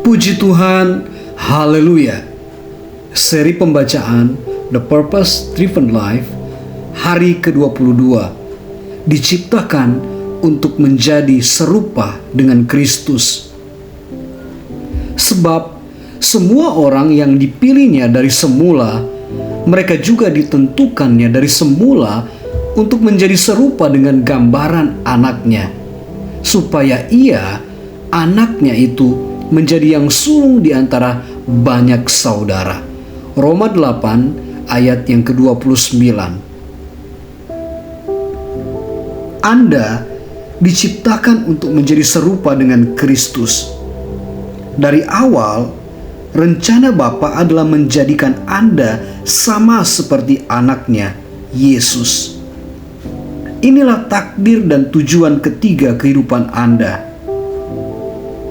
Puji Tuhan, haleluya. Seri pembacaan The Purpose Driven Life hari ke-22 diciptakan untuk menjadi serupa dengan Kristus. Sebab semua orang yang dipilihnya dari semula, mereka juga ditentukannya dari semula untuk menjadi serupa dengan gambaran anaknya, supaya ia, anaknya itu, menjadi yang sulung di antara banyak saudara. Roma 8 ayat yang ke-29. Anda diciptakan untuk menjadi serupa dengan Kristus. Dari awal, rencana Bapa adalah menjadikan Anda sama seperti anaknya, Yesus. Inilah takdir dan tujuan ketiga kehidupan Anda.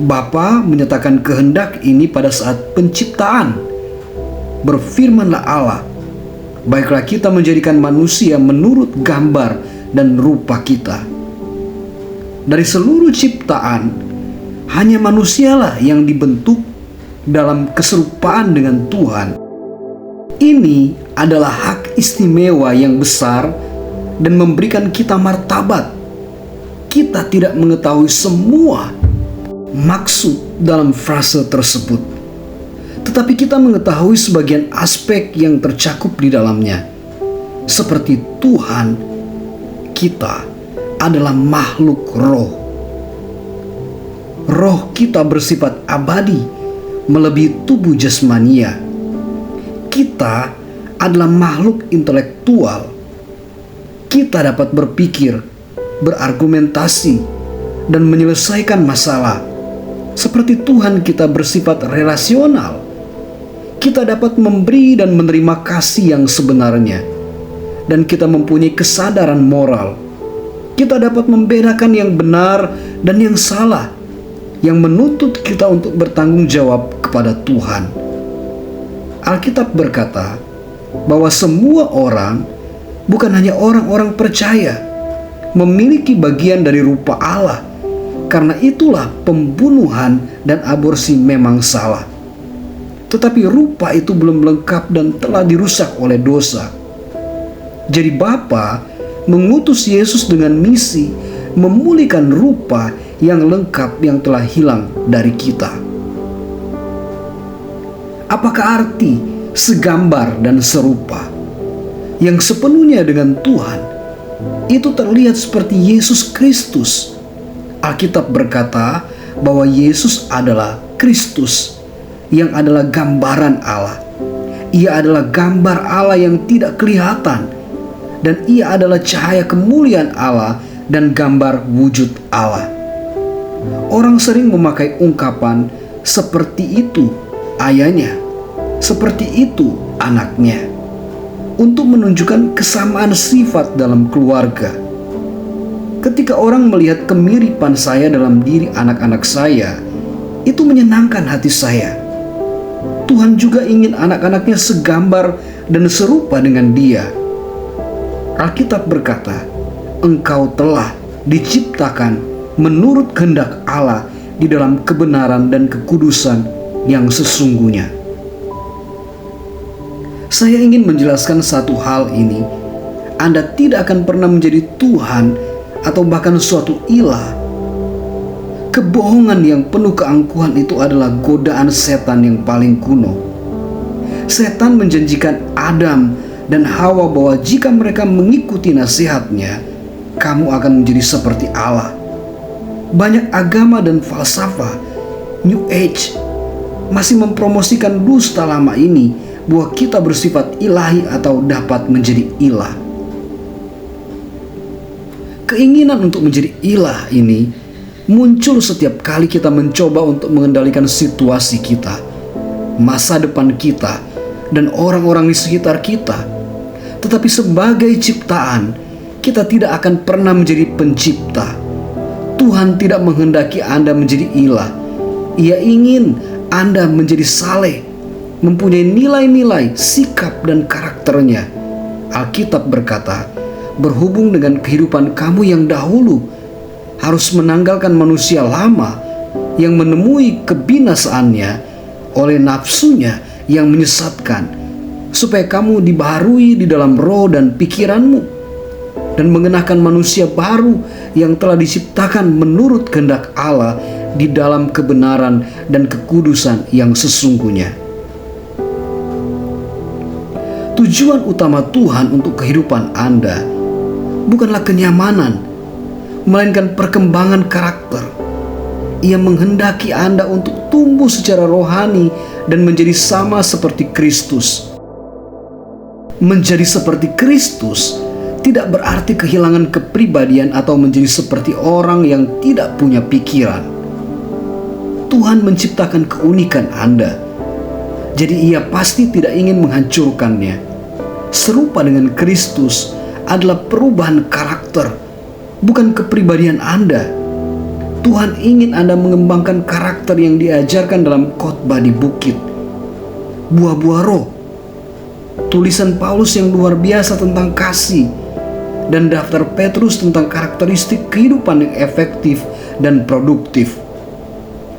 Bapa menyatakan kehendak ini pada saat penciptaan. Berfirmanlah Allah, baiklah kita menjadikan manusia menurut gambar dan rupa kita. Dari seluruh ciptaan, hanya manusialah yang dibentuk dalam keserupaan dengan Tuhan. Ini adalah hak istimewa yang besar dan memberikan kita martabat. Kita tidak mengetahui semua maksud dalam frase tersebut, tetapi kita mengetahui sebagian aspek yang tercakup di dalamnya. Seperti Tuhan, kita adalah makhluk roh. Roh kita bersifat abadi, melebihi tubuh jasmania. Kita adalah makhluk intelektual. Kita dapat berpikir, berargumentasi, dan menyelesaikan masalah. Seperti Tuhan, kita bersifat relasional. Kita dapat memberi dan menerima kasih yang sebenarnya, dan kita mempunyai kesadaran moral. Kita dapat membedakan yang benar dan yang salah, yang menuntut kita untuk bertanggung jawab kepada Tuhan. Alkitab berkata bahwa semua orang, bukan hanya orang-orang percaya, memiliki bagian dari rupa Allah. Karena itulah pembunuhan dan aborsi memang salah. Tetapi rupa itu belum lengkap dan telah dirusak oleh dosa. Jadi Bapa mengutus Yesus dengan misi memulihkan rupa yang lengkap yang telah hilang dari kita. Apakah arti segambar dan serupa? Yang sepenuhnya dengan Tuhan, itu terlihat seperti Yesus Kristus. Alkitab berkata bahwa Yesus adalah Kristus, yang adalah gambaran Allah. Ia adalah gambar Allah yang tidak kelihatan, dan ia adalah cahaya kemuliaan Allah dan gambar wujud Allah. Orang sering memakai ungkapan seperti itu ayahnya, seperti itu anaknya, untuk menunjukkan kesamaan sifat dalam keluarga. Ketika orang melihat kemiripan saya dalam diri anak-anak saya, itu menyenangkan hati saya. Tuhan juga ingin anak-anaknya segambar dan serupa dengan Dia. Alkitab berkata, engkau telah diciptakan menurut kehendak Allah di dalam kebenaran dan kekudusan yang sesungguhnya. Saya ingin menjelaskan satu hal ini. Anda tidak akan pernah menjadi Tuhan atau bahkan suatu ilah. Kebohongan yang penuh keangkuhan itu adalah godaan setan yang paling kuno. Setan menjanjikan Adam dan Hawa bahwa jika mereka mengikuti nasihatnya, kamu akan menjadi seperti Allah. Banyak agama dan falsafah New Age masih mempromosikan dusta lama ini bahwa kita bersifat ilahi atau dapat menjadi ilah. Keinginan untuk menjadi ilah ini muncul setiap kali kita mencoba untuk mengendalikan situasi kita, masa depan kita, dan orang-orang di sekitar kita. Tetapi sebagai ciptaan, kita tidak akan pernah menjadi pencipta. Tuhan tidak menghendaki Anda menjadi ilah. Ia ingin Anda menjadi saleh, mempunyai nilai-nilai, sikap, dan karakternya. Alkitab berkata, berhubung dengan kehidupan kamu yang dahulu, harus menanggalkan manusia lama yang menemui kebinasaannya oleh nafsunya yang menyesatkan, supaya kamu dibaharui di dalam roh dan pikiranmu, dan mengenakan manusia baru yang telah diciptakan menurut kehendak Allah di dalam kebenaran dan kekudusan yang sesungguhnya. Tujuan utama Tuhan untuk kehidupan Anda bukanlah kenyamanan, melainkan perkembangan karakter. Ia menghendaki Anda untuk tumbuh secara rohani dan menjadi sama seperti Kristus. Menjadi seperti Kristus tidak berarti kehilangan kepribadian atau menjadi seperti orang yang tidak punya pikiran. Tuhan menciptakan keunikan Anda, jadi Ia pasti tidak ingin menghancurkannya. Serupa dengan Kristus adalah perubahan karakter, bukan kepribadian Anda. Tuhan ingin Anda mengembangkan karakter yang diajarkan dalam khotbah di bukit. Buah-buah roh, tulisan Paulus yang luar biasa tentang kasih, dan daftar Petrus tentang karakteristik kehidupan yang efektif dan produktif.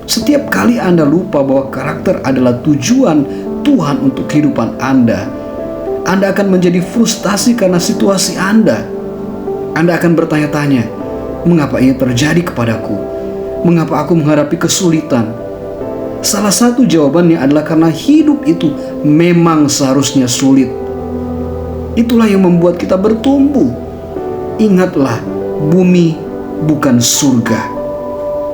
Setiap kali Anda lupa bahwa karakter adalah tujuan Tuhan untuk kehidupan Anda akan menjadi frustasi karena situasi Anda. Anda akan bertanya-tanya, mengapa ini terjadi kepadaku? Mengapa aku menghadapi kesulitan? Salah satu jawabannya adalah karena hidup itu memang seharusnya sulit. Itulah yang membuat kita bertumbuh. Ingatlah, bumi bukan surga.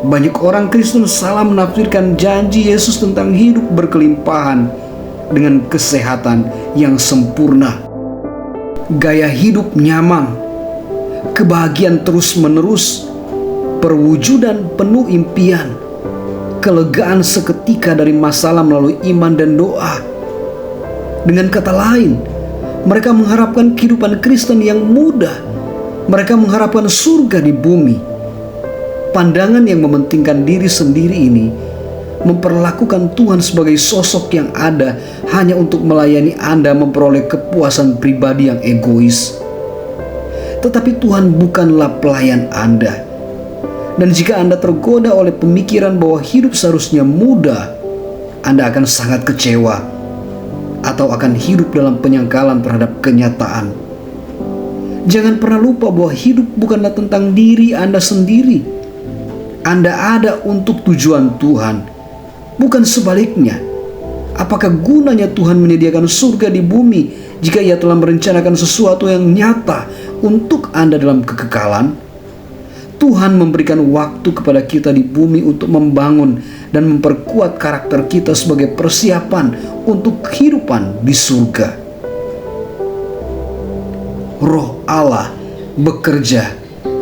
Banyak orang Kristen salah menafsirkan janji Yesus tentang hidup berkelimpahan dengan kesehatan yang sempurna, gaya hidup nyaman, kebahagiaan terus-menerus, perwujudan penuh impian, kelegaan seketika dari masalah melalui iman dan doa. Dengan kata lain, mereka mengharapkan kehidupan Kristen yang mudah. Mereka mengharapkan surga di bumi. Pandangan yang mementingkan diri sendiri ini memperlakukan Tuhan sebagai sosok yang ada hanya untuk melayani Anda memperoleh kepuasan pribadi yang egois. Tetapi Tuhan bukanlah pelayan Anda. Dan jika Anda tergoda oleh pemikiran bahwa hidup seharusnya mudah, Anda akan sangat kecewa atau akan hidup dalam penyangkalan terhadap kenyataan. Jangan pernah lupa bahwa hidup bukanlah tentang diri Anda sendiri. Anda ada untuk tujuan Tuhan, bukan sebaliknya. Apakah gunanya Tuhan menyediakan surga di bumi jika Ia telah merencanakan sesuatu yang nyata untuk Anda dalam kekekalan? Tuhan memberikan waktu kepada kita di bumi untuk membangun dan memperkuat karakter kita sebagai persiapan untuk kehidupan di surga. Roh Allah bekerja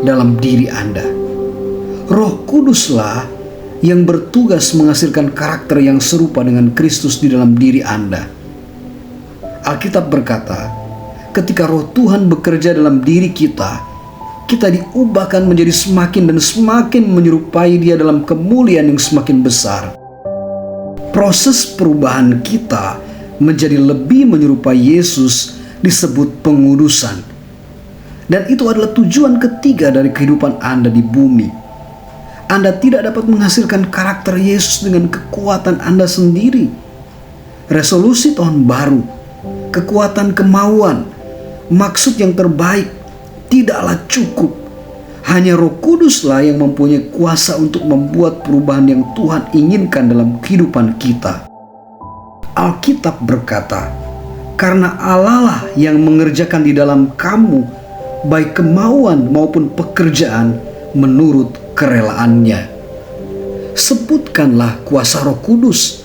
dalam diri Anda. Roh Kuduslah yang bertugas menghasilkan karakter yang serupa dengan Kristus di dalam diri Anda. Alkitab berkata, ketika Roh Tuhan bekerja dalam diri kita diubahkan menjadi semakin dan semakin menyerupai Dia dalam kemuliaan yang semakin besar. Proses perubahan kita menjadi lebih menyerupai Yesus disebut pengudusan. Dan itu adalah tujuan ketiga dari kehidupan Anda di bumi. Anda tidak dapat menghasilkan karakter Yesus dengan kekuatan Anda sendiri. Resolusi tahun baru, kekuatan kemauan, maksud yang terbaik tidaklah cukup. Hanya Roh Kuduslah yang mempunyai kuasa untuk membuat perubahan yang Tuhan inginkan dalam kehidupan kita. Alkitab berkata, karena Allah lah yang mengerjakan di dalam kamu baik kemauan maupun pekerjaan menurut kerelaannya. Sebutkanlah kuasa Roh Kudus.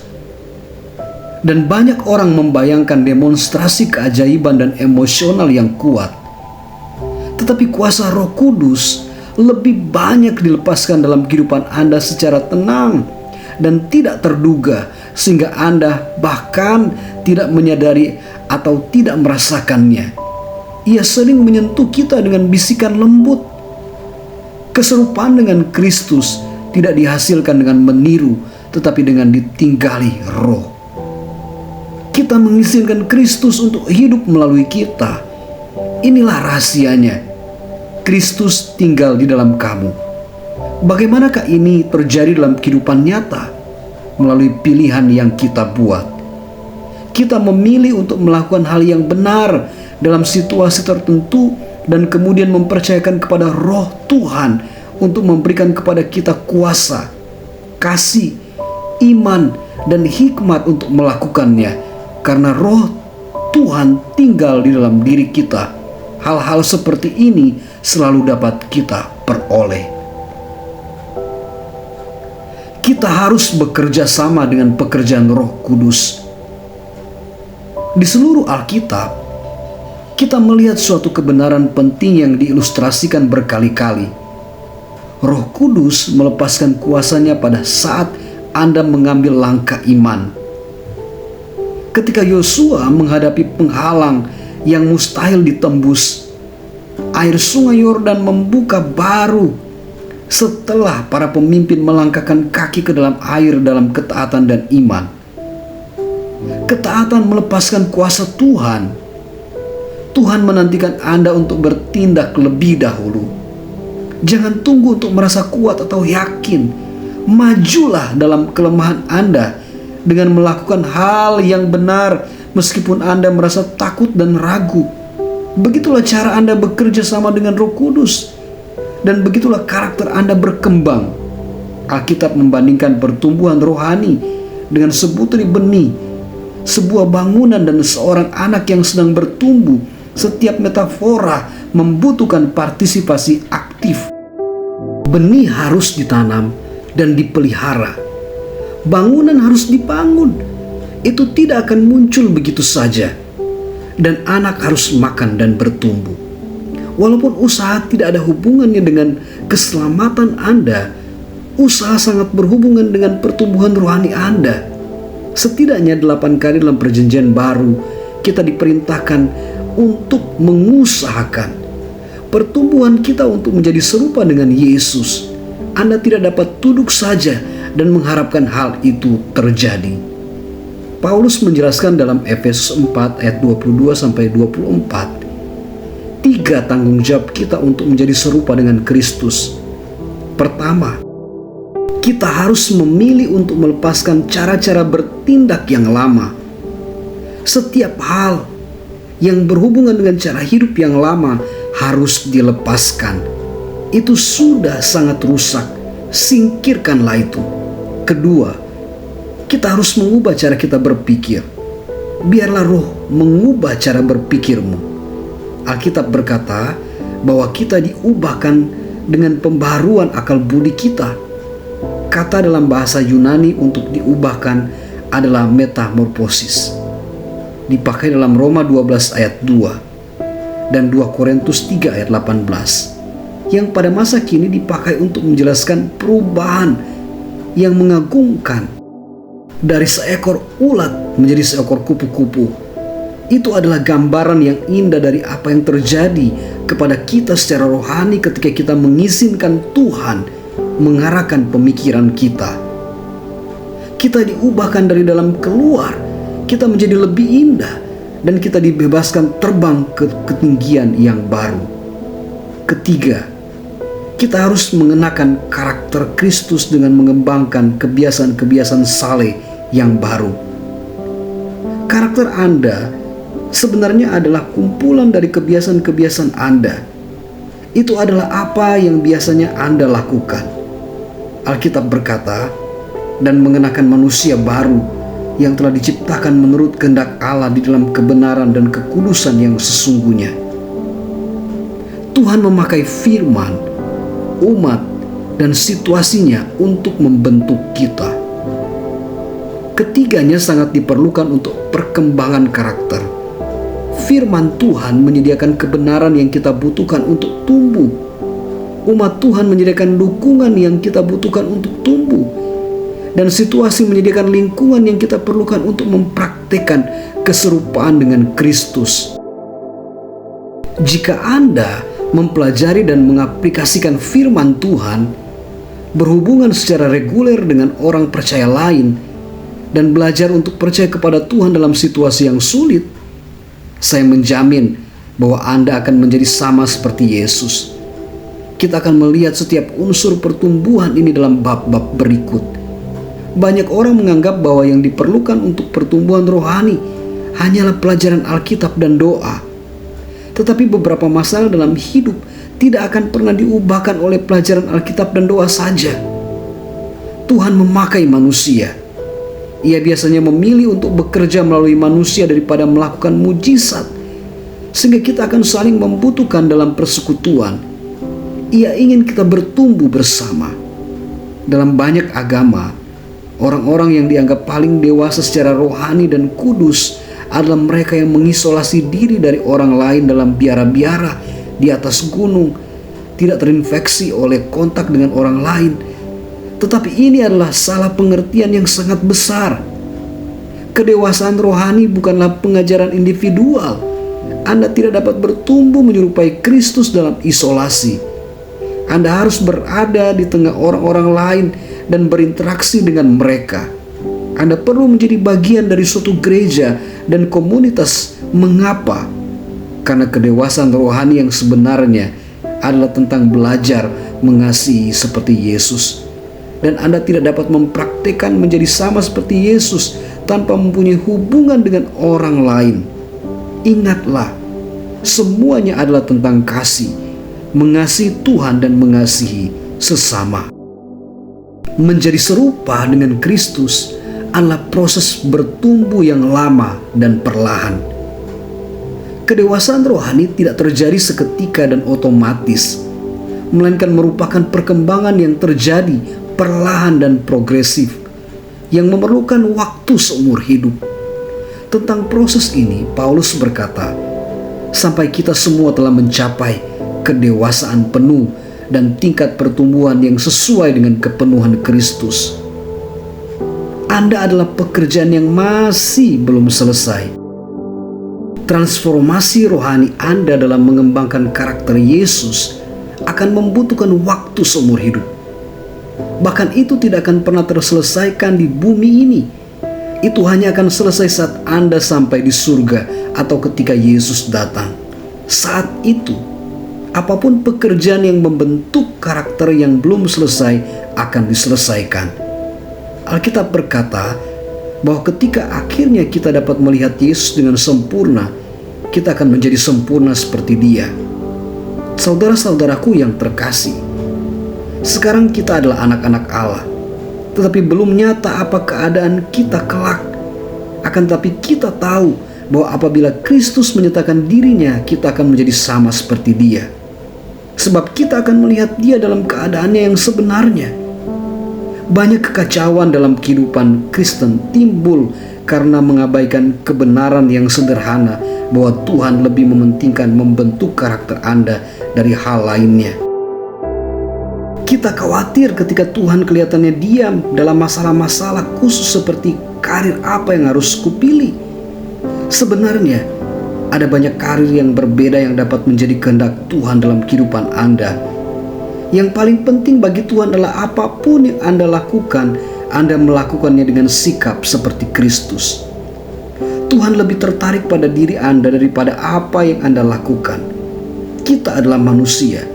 Dan banyak orang membayangkan demonstrasi keajaiban dan emosional yang kuat. Tetapi kuasa Roh Kudus lebih banyak dilepaskan dalam kehidupan Anda secara tenang dan tidak terduga, sehingga Anda bahkan tidak menyadari atau tidak merasakannya. Ia sering menyentuh kita dengan bisikan lembut. Keserupaan dengan Kristus tidak dihasilkan dengan meniru, tetapi dengan ditinggali Roh. Kita mengizinkan Kristus untuk hidup melalui kita. Inilah rahasianya. Kristus tinggal di dalam kamu. Bagaimanakah ini terjadi dalam kehidupan nyata? Melalui pilihan yang kita buat. Kita memilih untuk melakukan hal yang benar dalam situasi tertentu dan kemudian mempercayakan kepada Roh Tuhan untuk memberikan kepada kita kuasa, kasih, iman, dan hikmat untuk melakukannya. Karena Roh Tuhan tinggal di dalam diri kita, hal-hal seperti ini selalu dapat kita peroleh. Kita harus bekerja sama dengan pekerjaan Roh Kudus. Di seluruh Alkitab, kita melihat suatu kebenaran penting yang diilustrasikan berkali-kali. Roh Kudus melepaskan kuasanya pada saat Anda mengambil langkah iman. Ketika Yosua menghadapi penghalang yang mustahil ditembus, air sungai Yordan membuka baru setelah para pemimpin melangkahkan kaki ke dalam air dalam ketaatan dan iman. Ketaatan melepaskan kuasa Tuhan. Tuhan menantikan Anda untuk bertindak lebih dahulu. Jangan tunggu untuk merasa kuat atau yakin. Majulah dalam kelemahan Anda dengan melakukan hal yang benar meskipun Anda merasa takut dan ragu. Begitulah cara Anda bekerja sama dengan Roh Kudus. Dan begitulah karakter Anda berkembang. Alkitab membandingkan pertumbuhan rohani dengan sebutir benih, sebuah bangunan dan seorang anak yang sedang bertumbuh. Setiap metafora membutuhkan partisipasi aktif. Benih harus ditanam dan dipelihara. Bangunan harus dibangun. Itu tidak akan muncul begitu saja. Dan anak harus makan dan bertumbuh. Walaupun usaha tidak ada hubungannya dengan keselamatan Anda, usaha sangat berhubungan dengan pertumbuhan rohani Anda. Setidaknya 8 kali dalam perjanjian baru, kita diperintahkan untuk mengusahakan pertumbuhan kita untuk menjadi serupa dengan Yesus. Anda tidak dapat duduk saja dan mengharapkan hal itu terjadi. Paulus menjelaskan dalam Efesus 4 ayat 22-24, 3 tanggung jawab kita untuk menjadi serupa dengan Kristus. Pertama, kita harus memilih untuk melepaskan cara-cara bertindak yang lama. Setiap hal yang berhubungan dengan cara hidup yang lama harus dilepaskan. Itu sudah sangat rusak. Singkirkanlah itu. Kedua, kita harus mengubah cara kita berpikir. Biarlah Roh mengubah cara berpikirmu. Alkitab berkata bahwa kita diubahkan dengan pembaharuan akal budi kita. Kata dalam bahasa Yunani untuk diubahkan adalah metamorfosis. Dipakai dalam Roma 12 ayat 2 dan 2 Korintus 3 ayat 18. Yang pada masa kini dipakai untuk menjelaskan perubahan yang mengagumkan dari seekor ulat menjadi seekor kupu-kupu. Itu adalah gambaran yang indah dari apa yang terjadi kepada kita secara rohani ketika kita mengizinkan Tuhan mengarahkan pemikiran kita. Kita diubahkan dari dalam keluar, kita menjadi lebih indah, dan kita dibebaskan terbang ke ketinggian yang baru. Ketiga, kita harus mengenakan karakter Kristus dengan mengembangkan kebiasaan-kebiasaan saleh yang baru. Karakter Anda sebenarnya adalah kumpulan dari kebiasaan-kebiasaan Anda. Itu adalah apa yang biasanya Anda lakukan. Alkitab berkata, dan mengenakan manusia baru yang telah diciptakan menurut kehendak Allah di dalam kebenaran dan kekudusan yang sesungguhnya. Tuhan memakai firman, umat, dan situasinya untuk membentuk kita. Ketiganya sangat diperlukan untuk perkembangan karakter. Firman Tuhan menyediakan kebenaran yang kita butuhkan untuk tumbuh. Umat Tuhan menyediakan dukungan yang kita butuhkan untuk tumbuh. Dan situasi menyediakan lingkungan yang kita perlukan untuk mempraktikkan keserupaan dengan Kristus. Jika Anda mempelajari dan mengaplikasikan firman Tuhan, berhubungan secara reguler dengan orang percaya lain, dan belajar untuk percaya kepada Tuhan dalam situasi yang sulit, saya menjamin bahwa Anda akan menjadi sama seperti Yesus. Kita akan melihat setiap unsur pertumbuhan ini dalam bab-bab berikut. Banyak orang menganggap bahwa yang diperlukan untuk pertumbuhan rohani hanyalah pelajaran Alkitab dan doa. Tetapi beberapa masalah dalam hidup tidak akan pernah diubahkan oleh pelajaran Alkitab dan doa saja. Tuhan memakai manusia. Ia biasanya memilih untuk bekerja melalui manusia daripada melakukan mujizat, sehingga kita akan saling membutuhkan dalam persekutuan. Ia ingin kita bertumbuh bersama. Dalam banyak agama, orang-orang yang dianggap paling dewasa secara rohani dan kudus adalah mereka yang mengisolasi diri dari orang lain dalam biara-biara di atas gunung, tidak terinfeksi oleh kontak dengan orang lain. Tetapi ini adalah salah pengertian yang sangat besar. Kedewasaan rohani bukanlah pengajaran individual. Anda tidak dapat bertumbuh menyerupai Kristus dalam isolasi. Anda harus berada di tengah orang-orang lain dan berinteraksi dengan mereka. Anda perlu menjadi bagian dari suatu gereja dan komunitas. Mengapa? Karena kedewasaan rohani yang sebenarnya adalah tentang belajar mengasihi seperti Yesus. Dan Anda tidak dapat mempraktikkan menjadi sama seperti Yesus tanpa mempunyai hubungan dengan orang lain. Ingatlah, semuanya adalah tentang kasih, mengasihi Tuhan dan mengasihi sesama. Menjadi serupa dengan Kristus adalah proses bertumbuh yang lama dan perlahan. Kedewasaan rohani tidak terjadi seketika dan otomatis, melainkan merupakan perkembangan yang terjadi perlahan dan progresif, yang memerlukan waktu seumur hidup. Tentang proses ini, Paulus berkata, sampai kita semua telah mencapai kedewasaan penuh dan tingkat pertumbuhan yang sesuai dengan kepenuhan Kristus. Anda adalah pekerjaan yang masih belum selesai. Transformasi rohani Anda dalam mengembangkan karakter Yesus akan membutuhkan waktu seumur hidup. Bahkan itu tidak akan pernah terselesaikan di bumi ini. Itu hanya akan selesai saat Anda sampai di surga atau ketika Yesus datang. Saat itu, apapun pekerjaan yang membentuk karakter yang belum selesai akan diselesaikan. Alkitab berkata bahwa ketika akhirnya kita dapat melihat Yesus dengan sempurna, kita akan menjadi sempurna seperti Dia. Saudara-saudaraku yang terkasih, sekarang kita adalah anak-anak Allah, tetapi belum nyata apa keadaan kita kelak. Akan tetapi kita tahu bahwa apabila Kristus menyatakan dirinya, kita akan menjadi sama seperti Dia. Sebab kita akan melihat Dia dalam keadaannya yang sebenarnya. Banyak kekacauan dalam kehidupan Kristen timbul karena mengabaikan kebenaran yang sederhana bahwa Tuhan lebih mementingkan membentuk karakter Anda dari hal lainnya. Kita khawatir ketika Tuhan kelihatannya diam dalam masalah-masalah khusus seperti karir apa yang harus kupilih. Sebenarnya ada banyak karir yang berbeda yang dapat menjadi kehendak Tuhan dalam kehidupan Anda. Yang paling penting bagi Tuhan adalah apapun yang Anda lakukan, Anda melakukannya dengan sikap seperti Kristus. Tuhan lebih tertarik pada diri Anda daripada apa yang Anda lakukan. Kita adalah manusia,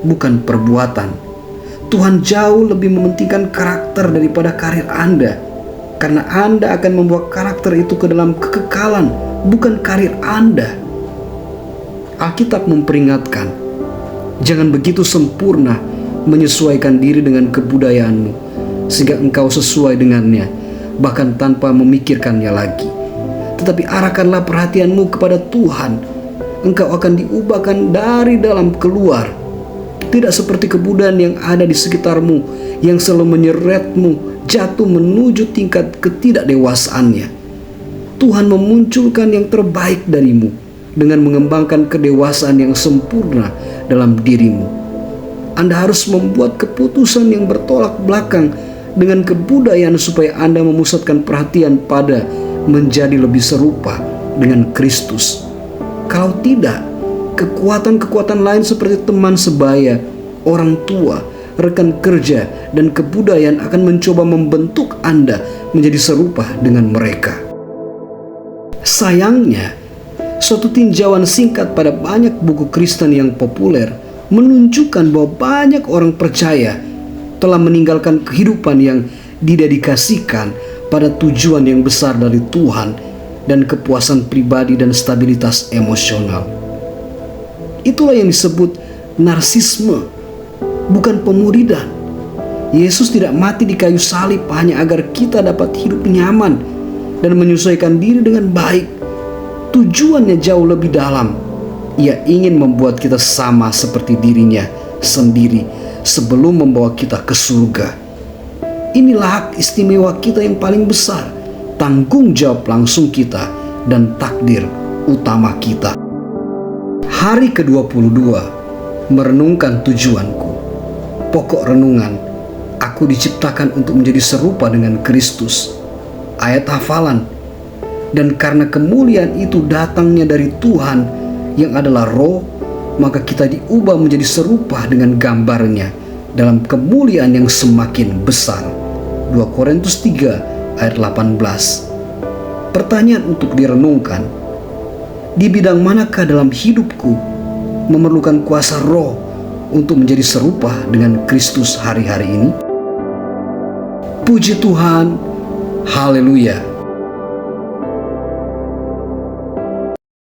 bukan perbuatan. Tuhan jauh lebih mementingkan karakter daripada karir Anda, karena Anda akan membawa karakter itu ke dalam kekekalan, bukan karir Anda. Alkitab memperingatkan, jangan begitu sempurna menyesuaikan diri dengan kebudayaanmu, sehingga engkau sesuai dengannya, bahkan tanpa memikirkannya lagi. Tetapi arahkanlah perhatianmu kepada Tuhan. Engkau akan diubahkan dari dalam keluar. Tidak seperti kebudayaan yang ada di sekitarmu, yang selalu menyeretmu jatuh menuju tingkat ketidakdewasaannya. Tuhan memunculkan yang terbaik darimu dengan mengembangkan kedewasaan yang sempurna dalam dirimu. Anda harus membuat keputusan yang bertolak belakang dengan kebudayaan supaya Anda memusatkan perhatian pada menjadi lebih serupa dengan Kristus. Kalau tidak, kekuatan-kekuatan lain seperti teman sebaya, orang tua, rekan kerja, dan kebudayaan akan mencoba membentuk Anda menjadi serupa dengan mereka. Sayangnya, suatu tinjauan singkat pada banyak buku Kristen yang populer menunjukkan bahwa banyak orang percaya telah meninggalkan kehidupan yang didedikasikan pada tujuan yang besar dari Tuhan dan kepuasan pribadi dan stabilitas emosional. Itulah yang disebut narsisme, bukan pemuridan. Yesus tidak mati di kayu salib hanya agar kita dapat hidup nyaman dan menyesuaikan diri dengan baik. Tujuannya jauh lebih dalam. Ia ingin membuat kita sama seperti dirinya sendiri sebelum membawa kita ke surga. Inilah hak istimewa kita yang paling besar, tanggung jawab langsung kita, dan takdir utama kita. Hari ke-22, merenungkan tujuanku. Pokok renungan, aku diciptakan untuk menjadi serupa dengan Kristus. Ayat hafalan, dan karena kemuliaan itu datangnya dari Tuhan yang adalah Roh, maka kita diubah menjadi serupa dengan gambarnya dalam kemuliaan yang semakin besar. 2 Korintus 3 ayat 18. Pertanyaan untuk direnungkan, di bidang manakah dalam hidupku memerlukan kuasa Roh untuk menjadi serupa dengan Kristus hari-hari ini? Puji Tuhan, haleluya.